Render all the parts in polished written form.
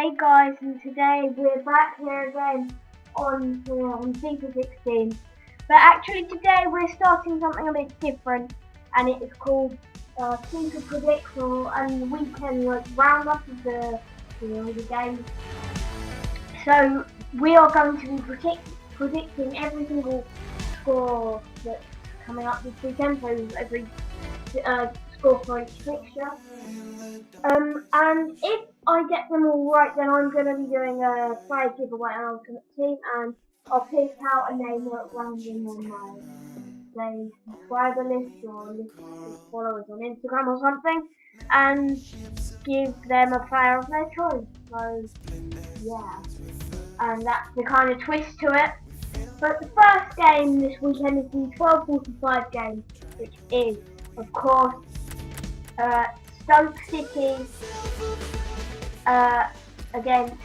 Hey guys, and today we're back here again on FIFA 16. But actually today we're starting something a bit different, and it is called FIFA Predicts, and the weekend roundup of the games. So we are going to be predicting every single score that's coming up this weekend, so every score for each fixture. And if I get them all right, then I'm going to be doing a player giveaway on Ultimate Team, and I'll pick out a name at random on my subscriber list or list of followers on Instagram or something, and give them a player of their choice. So yeah, and that's the kind of twist to it. But the first game this weekend is the 12:45 game, which is, of course, Stoke City against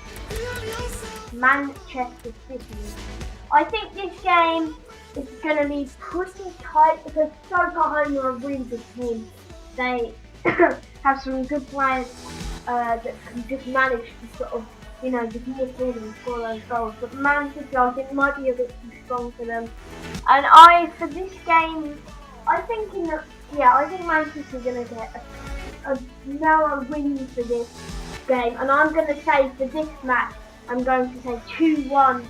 Manchester City. I think this game is going to be pretty tight because Stoke at home are a really good team. They have some good players that can just manage to sort of, just nip in and score those goals. But Man City, I think, might be a bit too strong for them. And for this game, I think Man City are going to get a narrow win for this game, and I'm going to say for this match, I'm going to say 2-1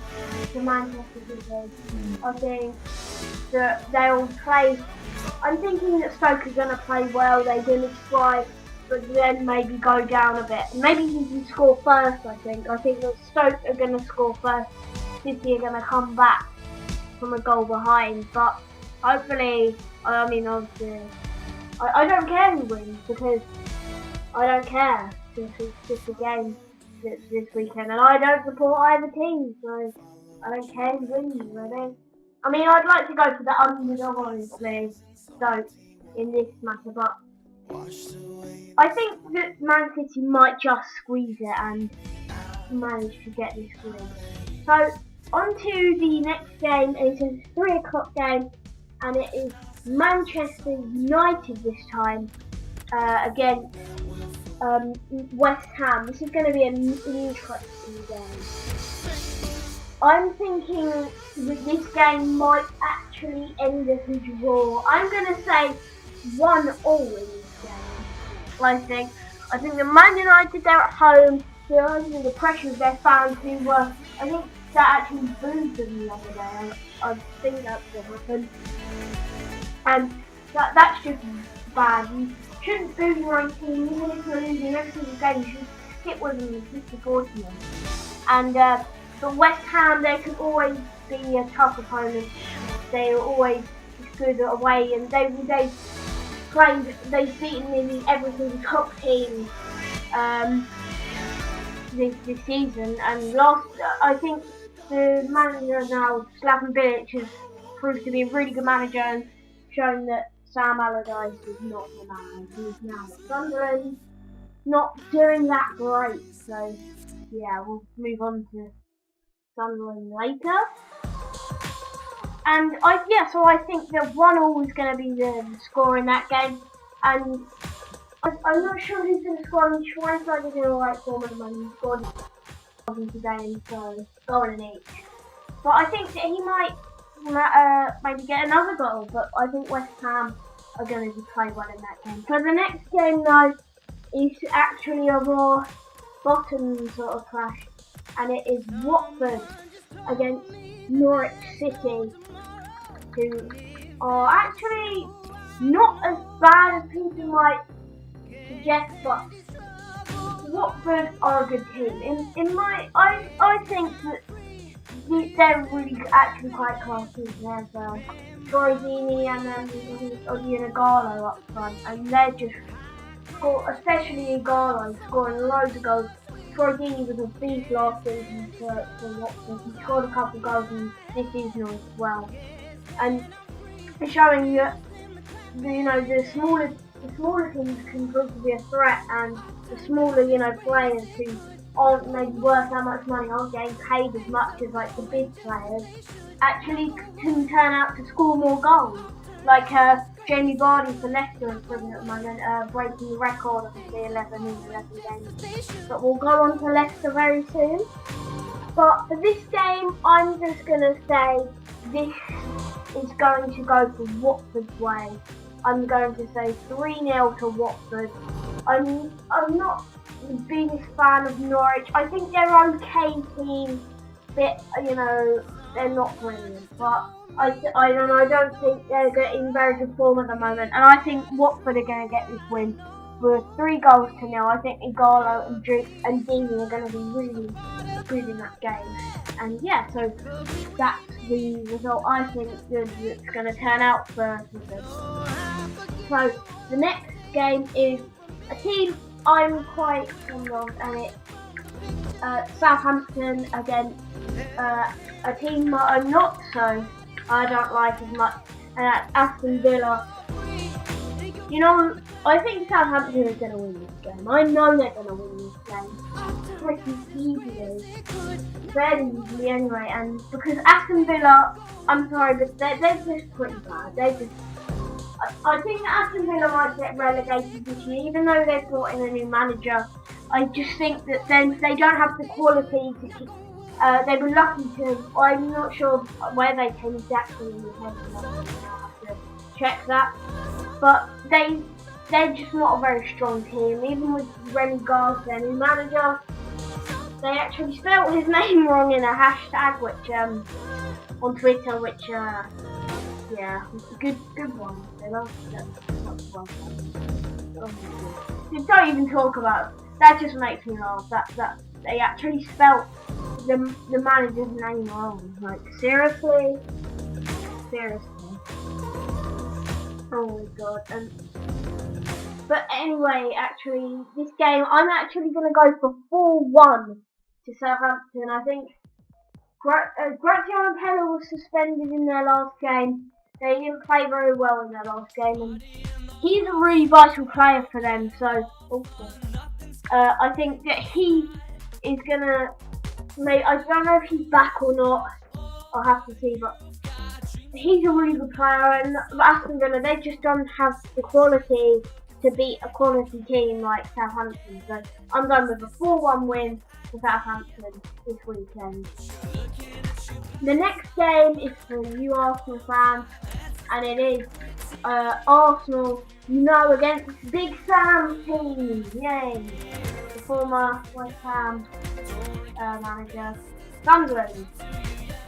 to Manchester City. I think that they'll play. I'm thinking that Stoke are going to play well. They're going to try, but then maybe go down a bit. Maybe he can score first. I think that Stoke are going to score first. City are going to come back from a goal behind, but hopefully, obviously, I don't care who wins because I don't care. It's just a game this weekend, and I don't support either team, so I don't care who wins, really. I'd like to go for the underdog, honestly, Stoke in this matter, but I think that Man City might just squeeze it and manage to get this win. So, on to the next game. It's a 3 o'clock game, and it is Manchester United this time against West Ham. This is going to be an interesting game. I'm thinking that this game might actually end as a draw. I'm going to say 1-1 in this game. I think the Man United, they're at home. They're under the pressure of their fans who were, I think that actually booed them the other day. I think that's what happened. And that's just bad. You shouldn't boo your own team, even if you're losing every single game. You should stick with them and keep supporting them. And for West Ham, they can always be a tough opponent. They are always good away, and they've beaten nearly every single top team this season. And I think the manager now, Slaven Bilic, has proved to be a really good manager and shown that Sam Allardyce is not the man. He's now at Sunderland, not doing that great. So yeah, we'll move on to Sunderland later. And so I think that 1-1 is going to be the score in that game. And I'm not sure who's going to score. Schweinsteiger's in alright form at the moment. He scored today, and so goal in each. But I think that he might maybe get another goal, but I think West Ham are going to play well in that game. So the next game, though, is actually a more bottom sort of clash, and it is Watford against Norwich City, who are actually not as bad as people might suggest, but Watford are a good team. I think that they're really actually quite classy. There's Troydini and Ighalo up front, and they're just especially Ighalo scoring loads of goals. Troydini was a beast last season for Watford. He scored a couple of goals in this season as well, and showing that the smaller teams can prove to be a threat, and the smaller players who aren't maybe worth that much money, aren't getting paid as much as the big players, actually can turn out to score more goals. Jamie Vardy for Leicester is brilliant at the moment, breaking the record of the 11 in 11 games. But we'll go on to Leicester very soon. But for this game, I'm just going to say this is going to go for Watford's way. I'm going to say 3-0 to Watford. I'm not the biggest fan of Norwich. I think they're okay team, but they're not brilliant. But I don't know. I don't think they're in very good form at the moment, and I think Watford are going to get this win with 3-0. I think Igalo and Dini are going to be really good in that game. And yeah, so that's the result I think it's going to turn out for them. So the next game is a team I'm quite fond of, and it's Southampton against a team that I'm not so. I don't like as much, and that's Aston Villa. I think Southampton is going to win this game. I know they're going to win this game. Pretty easily. Very easily anyway, and because Aston Villa, I'm sorry, but they're just pretty bad. I think Aston Villa might get relegated this year, even though they've brought in a new manager. I just think that then they don't have the quality to keep. They were lucky to. I'm not sure where they came exactly in the head. I have to check that. But they're just not a very strong team. Even with Remy Gars, their new manager, they actually spelled his name wrong in a hashtag, which on Twitter, which yeah, good one. They love them. Don't even talk about it. That just makes me laugh. That they actually spelled the manager's name wrong. Like seriously. Oh my god. But anyway, actually, this game I'm actually gonna go for 4-1 to Southampton. I think Graziano Pella was suspended in their last game. They didn't play very well in their last game, and he's a really vital player for them. So I think that he is gonna I don't know if he's back or not. I'll have to see, but he's a really good player, and Aston Villa, they just don't have the quality to beat a quality team like Southampton. So I'm going with a 4-1 win for Southampton this weekend. The next game is for you Arsenal fans, and it is Arsenal, against Big Sam's team. Yay! The former West Ham manager, Sunderland.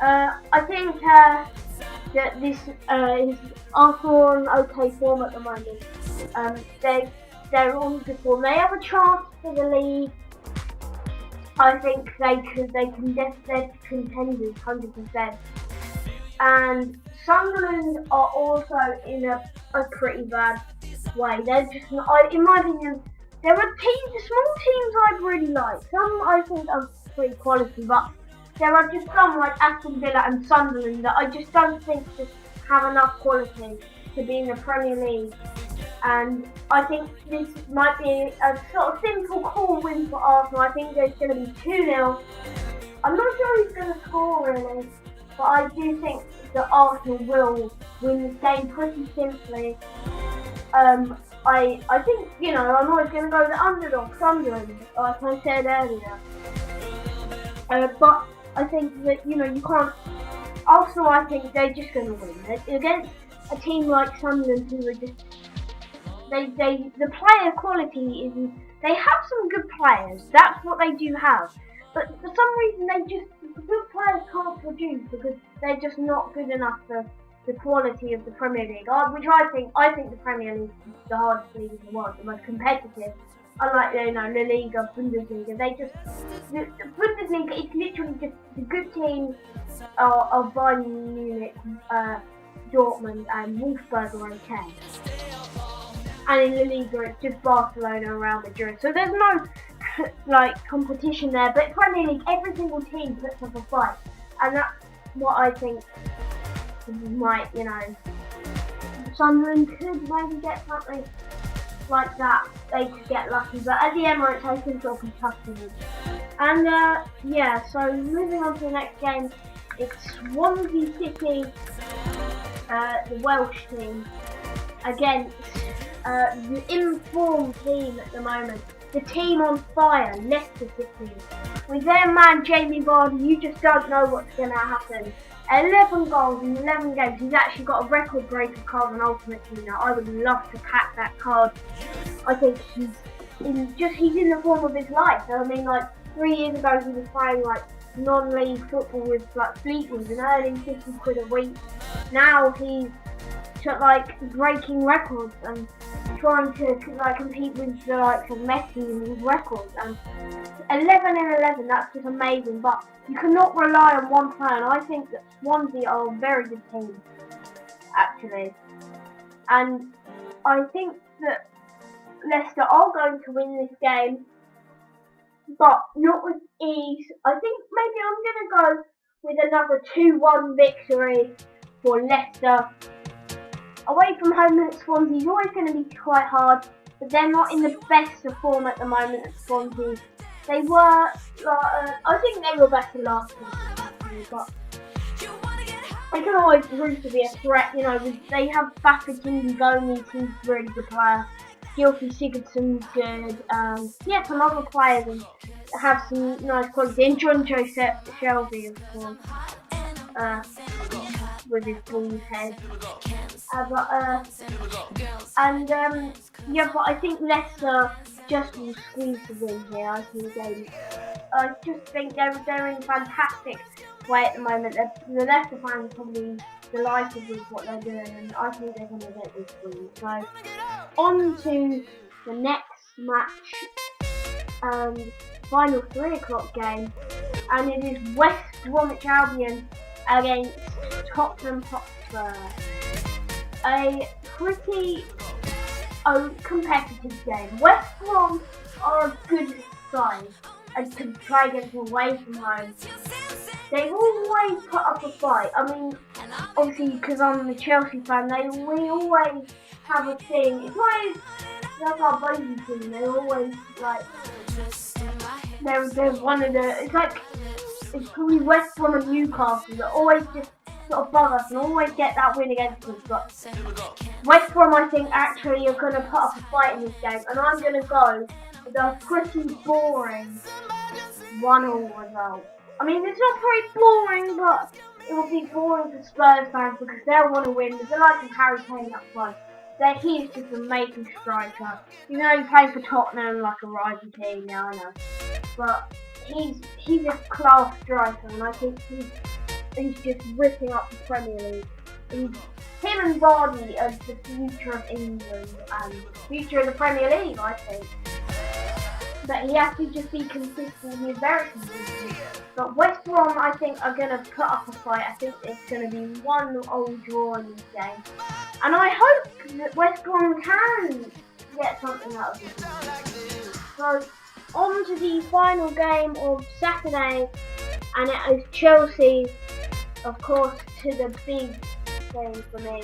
I think that this is Arsenal in okay form at the moment. They're on good form. They have a chance for the league. I think they're contenders 100%. And Sunderland are also in a pretty bad way. They're just, in my opinion, there are small teams I really like. Some I think are pretty quality, but there are just some like Aston Villa and Sunderland that I just don't think just have enough quality to be in the Premier League. And I think this might be a sort of simple, cool win for Arsenal. I think there's going to be 2-0. I'm not sure who's going to score really, but I do think that Arsenal will win this game pretty simply. I think, I'm always going to go the underdog, Sunderland, like I said earlier. But I think that, you can't. Arsenal, I think they're just going to win. Against a team like Sunderland, who are just. The player quality isn't. They have some good players. That's what they do have. But for some reason, the good players can't produce because they're just not good enough for the quality of the Premier League. Which I think the Premier League is the hardest league in the world, the most competitive. Unlike La Liga, Bundesliga, the Bundesliga is literally just the good teams of Bayern Munich, Dortmund, and Wolfsburg are okay. And in La Liga, it's just Barcelona and Real Madrid. So there's no competition there. But Premier League, every single team puts up a fight, and that's what I think might, Sunderland could maybe get something like that. They could get lucky, but at the Emirates, I think it'll be tough for them. And so moving on to the next game, it's Swansea City, the Welsh team, against the informed team at the moment. The team on fire, Leicester City. With their man Jamie Vardy, you just don't know what's going to happen. 11 goals in 11 games. He's actually got a record breaker card on Ultimate Team now. I would love to pack that card. I think he's in the form of his life. I mean, like 3 years ago he was playing like non-league football with like Fleetwood and earning 50 quid a week. Now he's like breaking records and trying to like compete with the likes of Messi and his records. And 11 in 11, that's just amazing. But you cannot rely on one player, and I think that Swansea are a very good team, actually. And I think that Leicester are going to win this game, but not with ease. I think maybe I'm going to go with another 2-1 victory for Leicester. Away from home at Swansea is always going to be quite hard, but they're not in the best of form at the moment at Swansea. They were, I think they were better last season, but they can always prove to be a threat. You know, they have Bafokeng Gomes, who's a really good player. Gylfi Sigurdsson's good. Yeah, some other players have some nice quality. And John Joseph Shelby, of course, with his bald head. Yeah, but I think Leicester just will squeeze the win here. I just think they're in fantastic way at the moment. The Leicester fans are probably delighted with what they're doing, and I think they're going to get this win. So, on to the next match, final 3 o'clock game, and it is West Bromwich Albion against Tottenham Hotspur. A pretty competitive game. West Brom are a good side and can try against away from home. They always put up a fight. I mean, obviously because I'm a Chelsea fan, we always have a thing. It's like that's our baby team. They always like they're one of the. It's probably West Brom and Newcastle that always just sort of bug us and always get that win against us. But West Brom, I think, actually are going to put up a fight in this game, and I'm going to go with a pretty boring 1-1 result. I mean, it's not very boring, but it will be boring for Spurs fans because they'll want to win. There's the likes of Harry Kane up front. He is just an amazing striker. You know, he's playing for Tottenham like a rising team, yeah, I know. But he's a class striker, and I think he's just ripping up the Premier League. Him and Vardy are the future of England and the future of the Premier League, I think. But he has to just be consistent. He's very consistent. But West Brom, I think, are going to put up a fight. I think it's going to be 1-1 draw in this game. And I hope that West Brom can get something out of this. So, on to the final game of Saturday. And it is Chelsea, of course, to the big game for me.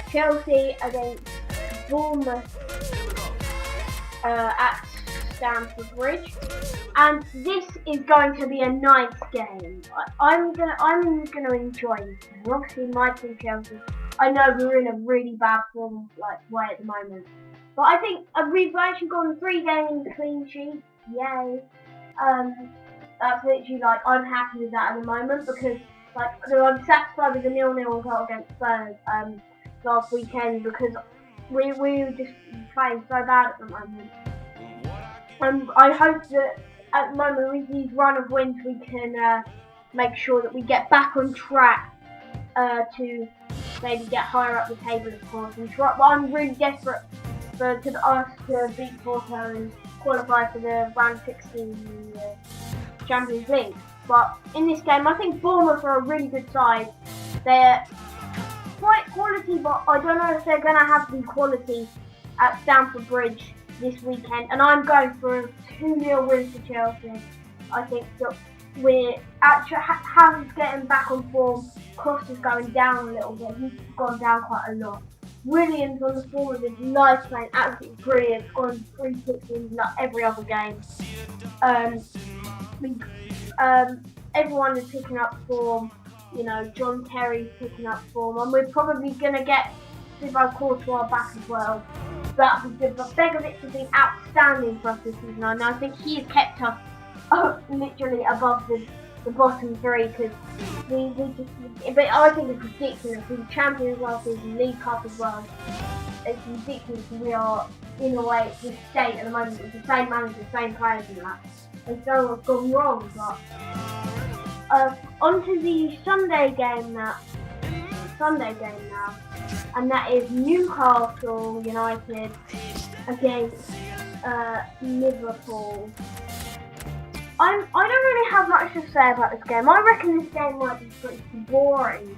Chelsea against Bournemouth at Stamford Bridge, and this is going to be a nice game. I'm gonna enjoy this game. Obviously, my team Chelsea. I know we're in a really bad form way at the moment, but I think we've actually gone 3 games clean sheet. Yay! That's literally I'm happy with that at the moment because I'm satisfied with the 0-0 result against Spurs last weekend because we were just playing so bad at the moment. I hope that at the moment with these run of wins we can make sure that we get back on track to maybe get higher up the table, of course. But I'm really desperate for us to beat Porto and qualify for the round 16 in the Champions League. But in this game, I think Bournemouth are a really good side. They're quite quality, but I don't know if they're going to have the quality at Stamford Bridge this weekend. And I'm going for a 2-0 win for Chelsea. I think that we're actually Harry's getting back on form. Costa's going down a little bit. He's gone down quite a lot. Williams on the form of his life, playing absolutely brilliant, scoring 3 kicks in every other game. Everyone is picking up form. You know, John Terry's picking up form, and we're probably going to get especially by Courtois back as well. That would be good. But Begovic has been outstanding for us this season, and I think he has kept us literally above the bottom three because we just. But I think it's ridiculous. We were champions last season, League Cup as well. It's ridiculous. We are in a way this state at the moment with the same manager, the same players, and that. And so what's gone wrong, but. Onto the Sunday game now, and that is Newcastle United against Liverpool. I don't really have much to say about this game. I reckon this game might be pretty boring.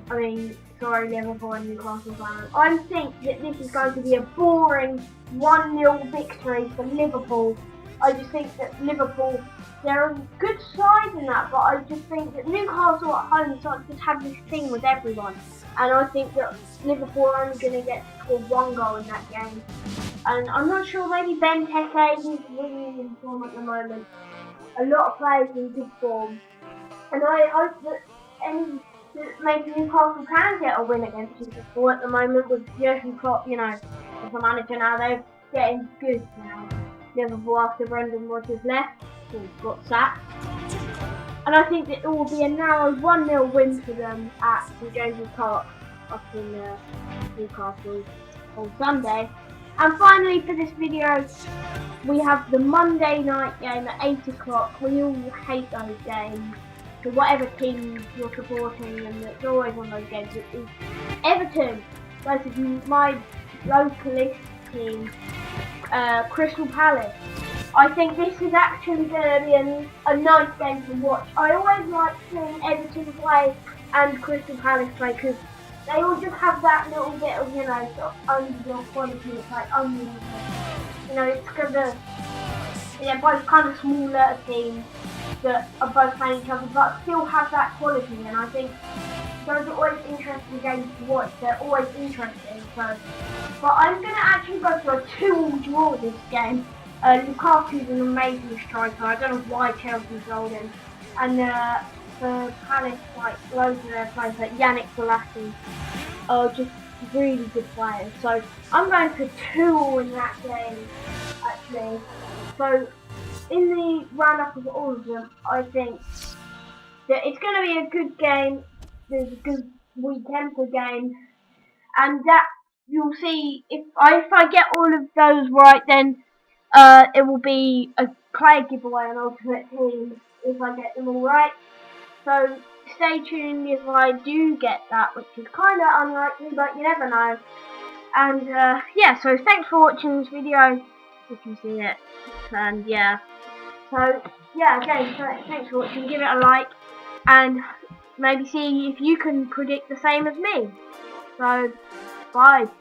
I mean, sorry Liverpool and Newcastle fans. I think that this is going to be a boring 1-0 victory for Liverpool. I just think that Liverpool, they're a good side in that, but I just think that Newcastle at home sort of just have this thing with everyone. And I think that Liverpool are only going to get to score 1 goal in that game. And I'm not sure, maybe Benteke is really in form at the moment. A lot of players in good form. And I hope that maybe Newcastle can get a win against Liverpool at the moment with Jurgen Klopp, as a manager now. They're getting good now. Liverpool after Brendan Rodgers left, or got sacked. And I think that it will be a narrow 1-0 win for them at St James's Park up in Newcastle on Sunday. And finally for this video, we have the Monday night game at 8 o'clock. We all hate those games. So whatever team you're supporting, and it's always on those games, it is Everton versus my localist team, Crystal Palace. I think this is actually going to be a nice game to watch. I always like seeing Everton play and Crystal Palace play because they all just have that little bit of, sort of underdog quality. It's like unbelievable. It's going to, they're both kind of smaller teams that are both playing each other but still have that quality, and I think those are always interesting games to watch. They're always interesting. So, but I'm going to actually go for a 2-2 draw this game. Lukaku's an amazing striker. I don't know why Chelsea sold him. And for Palace, loads of their players, like Yannick Bolasie, are just really good players. So I'm going for 2 in that game, actually. So in the roundup of all of them, I think that it's going to be a good game. There's a good weekend for games, and that you'll see if I get all of those right, then it will be a player giveaway on Ultimate Team if I get them all right. So stay tuned if I do get that, which is kind of unlikely, but you never know. And yeah, so thanks for watching this video if you see it. And yeah, so yeah, again, so thanks for watching. Give it a like and maybe see if you can predict the same as me. So bye.